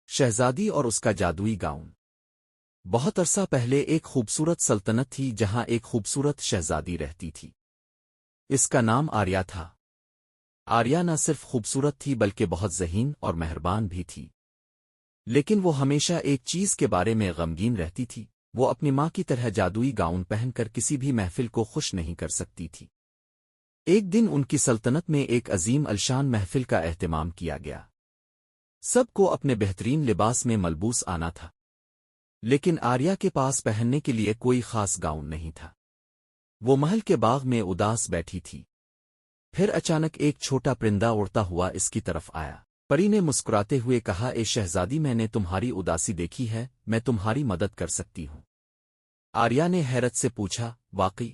شہزادی اور اس کا جادوئی گاؤن۔ بہت عرصہ پہلے ایک خوبصورت سلطنت تھی جہاں ایک خوبصورت شہزادی رہتی تھی۔ اس کا نام آریہ تھا۔ آریہ نہ صرف خوبصورت تھی بلکہ بہت ذہین اور مہربان بھی تھی، لیکن وہ ہمیشہ ایک چیز کے بارے میں غمگین رہتی تھی۔ وہ اپنی ماں کی طرح جادوئی گاؤن پہن کر کسی بھی محفل کو خوش نہیں کر سکتی تھی۔ ایک دن ان کی سلطنت میں ایک عظیم الشان محفل کا اہتمام کیا گیا۔ سب کو اپنے بہترین لباس میں ملبوس آنا تھا، لیکن آریہ کے پاس پہننے کے لیے کوئی خاص گاؤن نہیں تھا۔ وہ محل کے باغ میں اداس بیٹھی تھی۔ پھر اچانک ایک چھوٹا پرندہ اڑتا ہوا اس کی طرف آیا۔ پری نے مسکراتے ہوئے کہا، اے شہزادی، میں نے تمہاری اداسی دیکھی ہے، میں تمہاری مدد کر سکتی ہوں۔ آریہ نے حیرت سے پوچھا، واقعی؟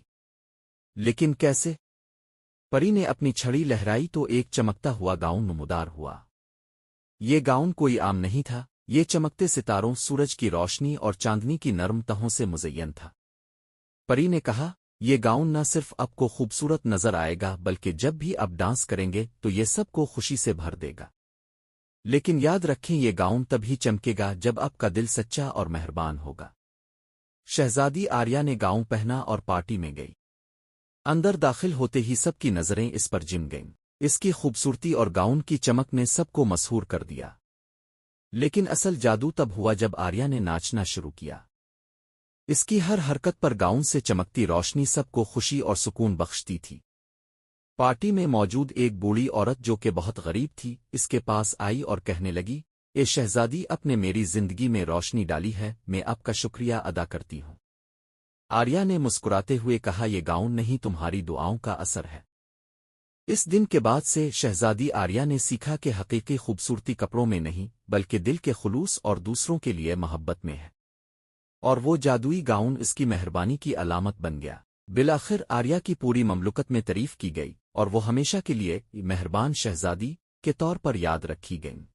لیکن کیسے؟ پری نے اپنی چھڑی لہرائی تو ایک چمکتا ہوا گاؤن نمودار ہوا۔ یہ گاؤن کوئی عام نہیں تھا، یہ چمکتے ستاروں، سورج کی روشنی اور چاندنی کی نرم تہوں سے مزین تھا۔ پری نے کہا، یہ گاؤن نہ صرف آپ کو خوبصورت نظر آئے گا بلکہ جب بھی آپ ڈانس کریں گے تو یہ سب کو خوشی سے بھر دے گا۔ لیکن یاد رکھیں، یہ گاؤن تبھی چمکے گا جب آپ کا دل سچا اور مہربان ہوگا۔ شہزادی آریہ نے گاؤن پہنا اور پارٹی میں گئی۔ اندر داخل ہوتے ہی سب کی نظریں اس پر جم گئیں۔ اس کی خوبصورتی اور گاؤن کی چمک نے سب کو مسحور کر دیا۔ لیکن اصل جادو تب ہوا جب آریہ نے ناچنا شروع کیا۔ اس کی ہر حرکت پر گاؤن سے چمکتی روشنی سب کو خوشی اور سکون بخشتی تھی۔ پارٹی میں موجود ایک بوڑھی عورت جو کہ بہت غریب تھی، اس کے پاس آئی اور کہنے لگی، اے شہزادی، آپ نے میری زندگی میں روشنی ڈالی ہے، میں آپ کا شکریہ ادا کرتی ہوں۔ آریہ نے مسکراتے ہوئے کہا، یہ گاؤن نہیں، تمہاری دعاؤں کا اثر ہے۔ اس دن کے بعد سے شہزادی آریہ نے سیکھا کہ حقیقی خوبصورتی کپڑوں میں نہیں بلکہ دل کے خلوص اور دوسروں کے لیے محبت میں ہے، اور وہ جادوئی گاؤن اس کی مہربانی کی علامت بن گیا۔ بالآخر آریہ کی پوری مملکت میں تعریف کی گئی اور وہ ہمیشہ کے لیے مہربان شہزادی کے طور پر یاد رکھی گئیں۔